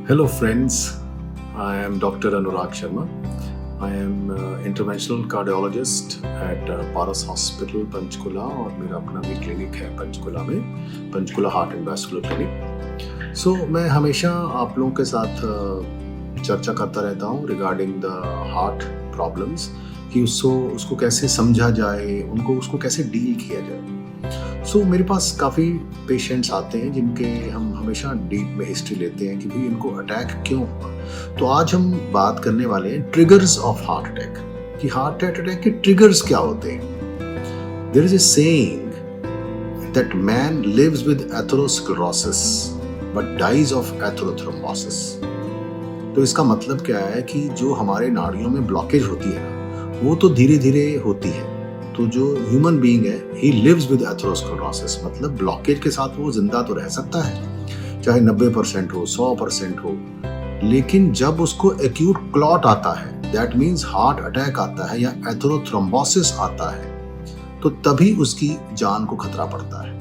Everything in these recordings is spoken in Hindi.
Hello, friends. I am Dr. Anurag Sharma. I am interventional cardiologist at Paras Hospital, Panchkula और मेरा अपना भी क्लिनिक है पंचकुला में, Panchkula heart and vascular clinic. So मैं हमेशा आप लोगों के साथ चर्चा करता रहता हूँ रिगार्डिंग द हार्ट प्रॉब्लम्स कि उसको कैसे समझा जाए, उसको कैसे डील किया जाए। सो मेरे पास काफ़ी पेशेंट्स आते हैं जिनके हम हमेशा डीप में हिस्ट्री लेते हैं कि भाई इनको अटैक क्यों हुआ। तो आज हम बात करने वाले हैं ट्रिगर्स ऑफ हार्ट अटैक, कि हार्ट अटैक के ट्रिगर्स क्या होते हैं। There is a saying that man lives with atherosclerosis but dies of atherothrombosis. तो इसका मतलब क्या है कि जो हमारे नाड़ियों में ब्लॉकेज होती है ना, वो तो धीरे धीरे होती है। तो जो ह्यूमन बीइंग है, ही लिव्स विद एथेरोस्क्लेरोसिस, मतलब ब्लॉकेज के साथ वो जिंदा तो रह सकता है, चाहे 90% हो, 100% हो, लेकिन जब उसको एक्यूट क्लॉट आता है, दैट मीन्स हार्ट अटैक आता है या एथेरोथ्रोम्बोसिस आता है, तो तभी उसकी जान को खतरा पड़ता है,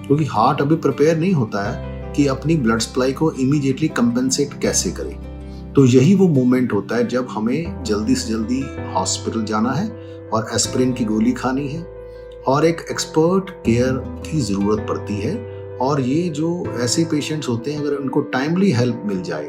क्योंकि हार्ट अभी प्रिपेयर नहीं होता है कि अपनी ब्लड सप्लाई को इमीडिएटली कंपेंसेट कैसे करे। तो यही वो मोमेंट होता है जब हमें जल्दी से जल्दी हॉस्पिटल जाना है और एस्पिरिन की गोली खानी है और एक एक्सपर्ट केयर की ज़रूरत पड़ती है। और ये जो ऐसे पेशेंट्स होते हैं, अगर उनको टाइमली हेल्प मिल जाए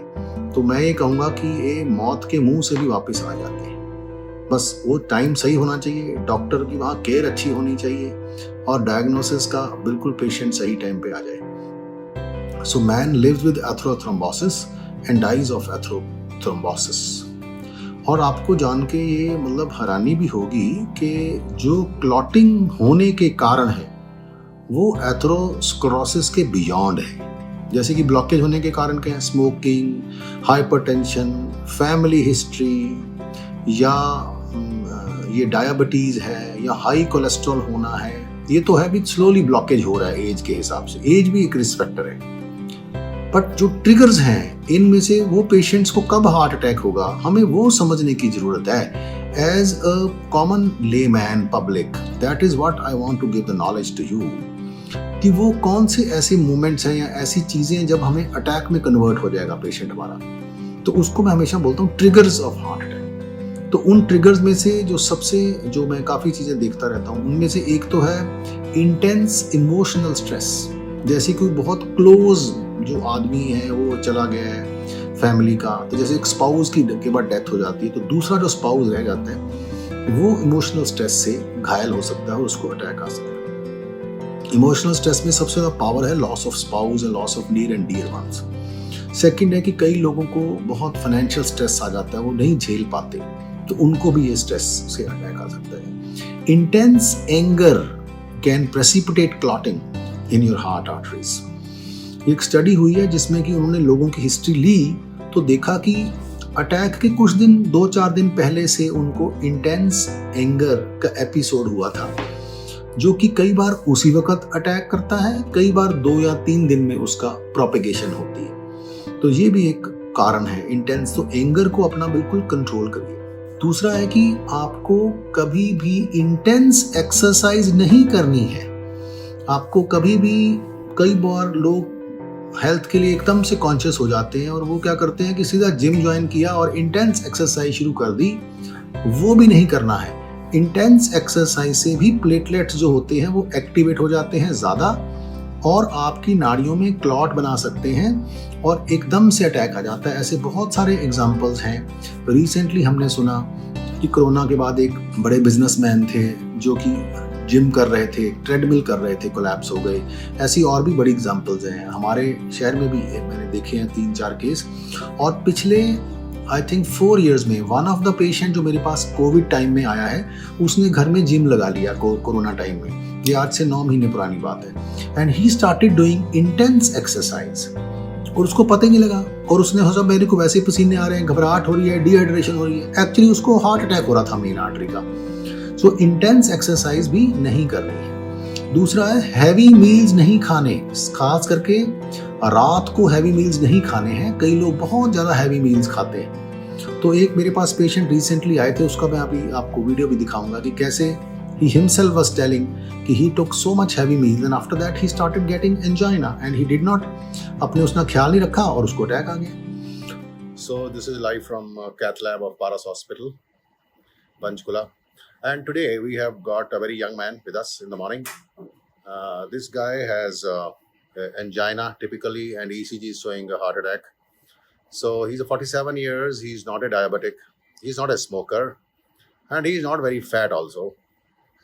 तो मैं ये कहूँगा कि ये मौत के मुंह से भी वापस आ जाते हैं। बस वो टाइम सही होना चाहिए, डॉक्टर की वहाँ केयर अच्छी होनी चाहिए और डायग्नोसिस का बिल्कुल पेशेंट सही टाइम पे आ जाए। So man lives with atherothrombosis and dies of atherothrombosis. और आपको जान के ये मतलब हैरानी भी होगी कि जो क्लॉटिंग होने के कारण है वो एथेरोस्क्लेरोसिस के बियॉन्ड है। जैसे कि ब्लॉकेज होने के कारण क्या है, स्मोकिंग, हाइपरटेंशन, फैमिली हिस्ट्री, या ये डायबिटीज है, या हाई कोलेस्ट्रॉल होना है, ये तो है भी स्लोली ब्लॉकेज हो रहा है एज के हिसाब से। एज भी एक रिस्क फैक्टर है। बट जो ट्रिगर्स हैं, इनमें से वो पेशेंट्स को कब हार्ट अटैक होगा, हमें वो समझने की जरूरत है। As a common layman public, that is what I want to give the knowledge to you, कि वो कौन से ऐसे मोमेंट्स हैं या ऐसी चीजें जब हमें अटैक में कन्वर्ट हो जाएगा पेशेंट हमारा। तो उसको मैं हमेशा बोलता हूँ ट्रिगर्स ऑफ हार्ट अटैक। तो उन ट्रिगर्स में से जो मैं काफी चीजें देखता रहता हूँ, उनमें से एक तो है इंटेंस इमोशनल स्ट्रेस। जैसे कोई बहुत क्लोज जो आदमी है वो चला गया है फैमिली का, तो जैसे एक स्पाउस के बाद डेथ हो जाती है, तो दूसरा जो स्पाउस रह जाता है वो इमोशनल स्ट्रेस से घायल हो सकता है और उसको अटैक आ सकता है। इमोशनल स्ट्रेस में सबसे ज्यादा पावर है loss of spouse and loss of near and dear ones. Second है कि कई लोगों को बहुत फाइनेंशियल स्ट्रेस आ जाता है, वो नहीं झेल पाते, तो उनको भी ये स्ट्रेस से अटैक आ सकता है। Intense anger can precipitate clotting in your heart arteries. एक स्टडी हुई है जिसमें कि उन्होंने लोगों की हिस्ट्री ली, तो देखा कि अटैक के कुछ दिन, 2-4 दिन पहले से उनको इंटेंस एंगर का एपिसोड हुआ था, जो कि कई बार उसी वक्त अटैक करता है, कई बार 2 या 3 दिन में उसका प्रोपेगेशन होती है। तो ये भी एक कारण है इंटेंस। तो एंगर को अपना बिल्कुल कंट्रोल करिए। दूसरा है कि आपको कभी भी इंटेंस एक्सरसाइज नहीं करनी है। आपको कभी भी, कई बार लोग हेल्थ के लिए एकदम से कॉन्शियस हो जाते हैं और वो क्या करते हैं कि सीधा जिम ज्वाइन किया और इंटेंस एक्सरसाइज शुरू कर दी, वो भी नहीं करना है। इंटेंस एक्सरसाइज से भी प्लेटलेट्स जो होते हैं वो एक्टिवेट हो जाते हैं ज़्यादा और आपकी नाड़ियों में क्लॉट बना सकते हैं और एकदम से अटैक आ जाता है। ऐसे बहुत सारे एग्जाम्पल्स हैं। रिसेंटली हमने सुना कि कोरोना के बाद एक बड़े बिजनेसमैन थे जो कि जिम कर रहे थे, ट्रेडमिल कर रहे थे, कोलैप्स हो गए। ऐसी और भी बड़ी एग्जांपल्स हैं हमारे शहर में भी, मैंने देखे हैं 3-4 केस। और पिछले आई थिंक 4 इयर्स में वन ऑफ द पेशेंट जो मेरे पास कोविड टाइम में आया है, उसने घर में जिम लगा लिया कोरोना टाइम में। ये आज से 9 महीने पुरानी बात है। And he started doing intense exercise और उसको पता ही नहीं लगा, और उसने सोचा मेरे को वैसे पसीने आ रहे हैं, घबराहट हो रही है, डिहाइड्रेशन हो रही है। एक्चुअली उसको हार्ट अटैक हो रहा था मेन आर्टरी का। सो इंटेंस एक्सरसाइज भी नहीं करनी है। दूसरा है हैवी मील्स नहीं खाने, खास करके रात को हैवी मील्स नहीं खाने हैं। कई लोग बहुत ज़्यादा हैवी मील्स खाते हैं। तो एक मेरे पास पेशेंट रिसेंटली आए थे, उसका मैं अभी आपको वीडियो भी दिखाऊंगा कि कैसे he himself was telling कि he took so much heavy meals and after that he started getting angina and he did not, अपने उसने ख्याल नहीं रखा और उसको अटैक आ गया। So this is live from Cath Lab of Paras Hospital, Panchkula. And today we have got a very young man with us in the morning. This guy has angina typically, and ECG is showing a heart attack. So he's 47 years, he's not a diabetic, he's not a smoker, and he's not very fat also.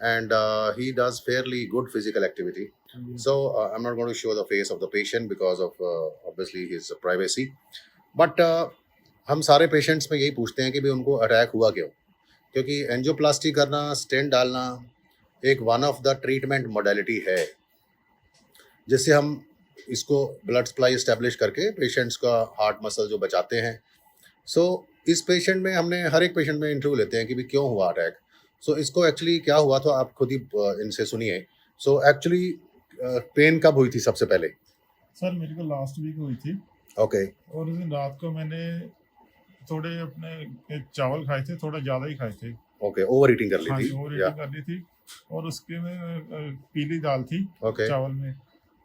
And he does fairly good physical activity. So I'm not going to show the face of the patient because of obviously his privacy. But हम सारे पेशेंट्स में यही पूछते हैं कि भाई उनको अटैक हुआ क्यों, क्योंकि एंजियोप्लास्टी करना, स्टेंट डालना एक one of the treatment modality है, जिससे हम इसको ब्लड सप्लाई इस्टेब्लिश करके पेशेंट्स का हार्ट मसल जो बचाते हैं. सो इस पेशेंट में हमने हर एक पेशेंट में इंटरव्यू लेते हैं कि भाई क्यों हुआ अटैक. सो इसको एक्चुअली क्या हुआ था आप खुद ही इनसे सुनिए. सो एक्चुअली पेन कब हुई थी सबसे पहले? सर मेरे को लास्ट वीक हुई थी. ओके. और उस दिन रात को मैंने थोड़े अपने चावल खाए थे, थोड़ा ज़्यादा ही खाए थे. ओके, ओवर ईटिंग कर ली हाँ थी. ओवर ईटिंग कर ली थी. और उसके में पीली दाल थी ओके. चावल में.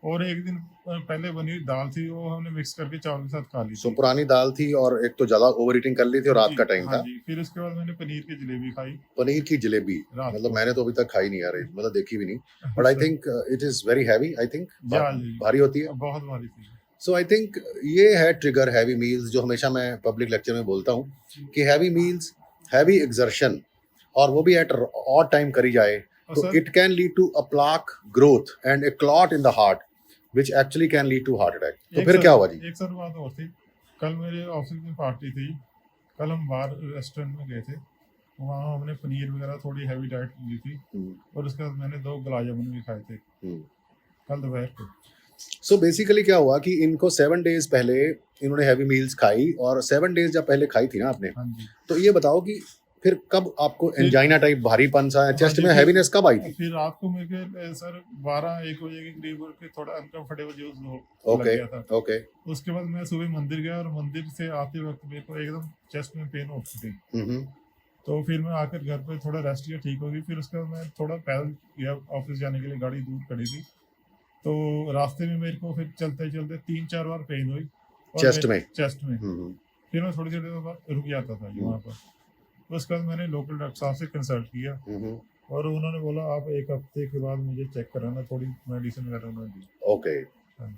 और एक दिन पहले बनी हुई दाल थी, वो हमने मिक्स करके चावल के साथ खा ली सो थी. पुरानी दाल थी और एक तो ज्यादा ओवर ईटिंग कर ली थी और रात जी, का टाइम हाँ था. जी. फिर उसके बाद मैंने पनीर की जलेबी खाई पनीर की जलेबी रात मतलब को. मैंने तो अभी तक खाई नहीं यार, मतलब देखी भी नहीं. But I think it is very heavy. I think जी भारी होती है. बहुत भारी थी. सो आई थिंक ये है ट्रिगर हैवी मील्स, जो हमेशा मैं पब्लिक लेक्चर में बोलता हूँ कि हैवी मील्स, हैवी एक्सर्शन, और वो भी एट ऑड टाइम करी जाए और तो sir it can lead to a plaque growth and a clot in the heart which actually can lead to heart attack. तो एक फिर सर क्या हुआ जी? एक सर बात और थी. कल मेरे ऑफिस में पार्टी थी. कल हम बाहर रेस्टोरेंट में गए थे. वहाँ हमने पनीर वगैरह थोड़ी हैवी डाइट ली थी. और उसके बाद मैंने 2 गुलाब जामुन भी खाए थे कल दोपहर को. सो बेसिकली क्या हुआ कि इनको 7 डेज पहले इन्होंने हैवी मील्स खाई, और 7 डेज जब पहले खाई थी ना आपने, हाँ जी. तो ये बताओ कि फिर कब आपको फिर- एंजाइना टाइप भारीपन सा, हाँ चेस्ट जी, में फिर- हैवीनेस कब आई थी? फिर रात को मेरे को सर 12-1 बजे के करीब के थोड़ा अनकंफर्टेबल जो लग ओके गया था. ओके. उसके बाद मैं सुबह मंदिर गया, और मंदिर से आते वक्त मेरे को एकदम चेस्ट में पेन होती थी. हम्म. तो फिर मैं आकर घर पे थोड़ा रेस्ट किया, ठीक हो गई. फिर उसके बाद मैं थोड़ा पैदल गया ऑफिस जाने के लिए, गाड़ी दूर खड़ी थी. तो रास्ते में मेरे को फिर चलते चलते 3-4 बार पेन हुई चेस्ट में? चेस्ट में. हम्म. फिर मैं थोड़ी देर बाद रुक जाता था जी वहाँ पर. उसके बाद मैंने लोकल डॉक्टर साहब से कंसल्ट किया, हम्म. और उन्होंने बोला आप 1 हफ्ते के बाद मुझे चेक कराना, थोड़ी मेडिसिन वगैरह उन्होंने दी. ओके. हाँ जी.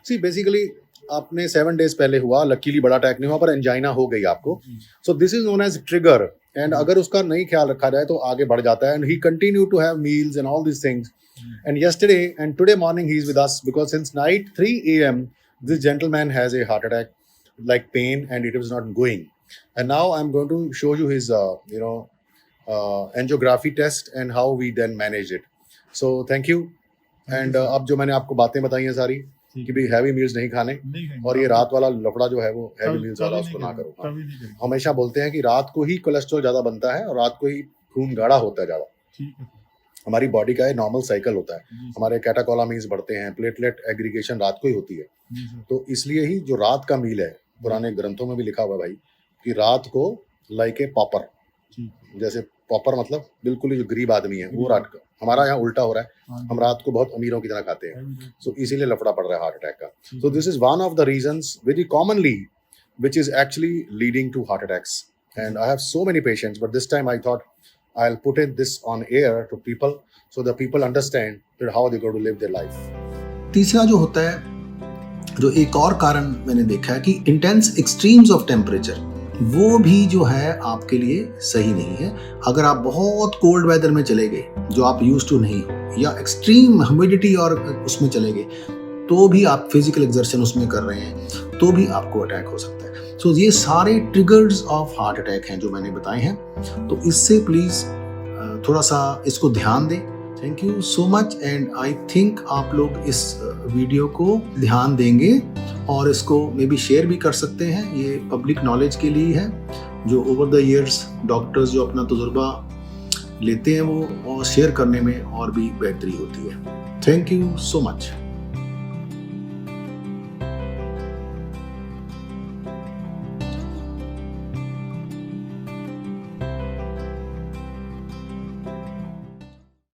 सी बेसिकली आपने 7 डेज पहले हुआ, लकीली बड़ा अटैक नहीं हुआ, पर एंजाइना हो गई आपको. जी. So this is known as trigger, and अगर उसका नहीं ख्याल रखा जाए तो आगे बढ़ जाता है. And he continue to have meals and all this things. And yesterday and today morning he's with us because since night 3 a.m. this gentleman has a heart attack, like pain, and it was not going. And now I'm going to show you his angiography test and how we then managed it. So thank you. And sir. अब जो मैंने आपको बातें बताई हैं सारी ठीक कि भाई हैवी मील्स नहीं खाने, नहीं खाएंगे. और ये रात वाला लफड़ा जो है वो हैवी कभी- मील्स वाला कभी उसको नहीं ना करेंगे, करो. कभी नहीं करेंगे. हमेशा बोलते हैं कि रात को ही कोलेस्ट्रॉल ज्यादा बनता है और रात को ही खून गाढ़ा होता है ज्यादा. ठीक है. हमारी बॉडी का नॉर्मल साइकिल होता है. जी सर. हमारे कैटाकोलामीन्स बढ़ते हैं, प्लेटलेट एग्रीगेशन रात को ही होती है. जी सर. तो इसलिए ही जो रात का मील है, पुराने ग्रंथों में भी लिखा हुआ है भाई कि रात को लाइक ए पॉपर, ठीक. जैसे पॉपर मतलब बिल्कुल ही जो गरीब आदमी है वो गरीब. रात का. हमारा यहाँ उल्टा हो रहा है, हाँ हम जी. रात को बहुत अमीरों की तरह खाते हैं. Heavy diet. सो इसीलिए लफड़ा पड़ रहा है हार्ट अटैक का. ठीक So है. this is one of the reasons very commonly which is actually leading to heart attacks. And I have so many patients, but this time I thought I'll put it this on air to people so the people understand that how they're going to live their life. तीसरा जो होता है, जो एक और कारण मैंने देखा है कि इंटेंस एक्सट्रीम्स ऑफ टेम्परेचर, वो भी जो है आपके लिए सही नहीं है. अगर आप बहुत कोल्ड वेदर में चले गए जो आप यूज टू नहीं हो, या एक्सट्रीम ह्यूमिडिटी और उसमें चले गए, तो भी आप फिजिकल एक्सर्शन उसमें कर रहे हैं, तो भी आपको अटैक हो सकता है. सो ये सारे ट्रिगर्स ऑफ हार्ट अटैक हैं जो मैंने बताए हैं. तो इससे प्लीज़ थोड़ा सा इसको ध्यान दें. Thank you so much. And I think आप लोग इस वीडियो को ध्यान देंगे और इसको मे बी शेयर भी कर सकते हैं. ये पब्लिक नॉलेज के लिए है, जो ओवर द ईयर्स डॉक्टर्स जो अपना तजुर्बा लेते हैं वो और शेयर करने में और भी बेहतरी होती है. Thank you so much.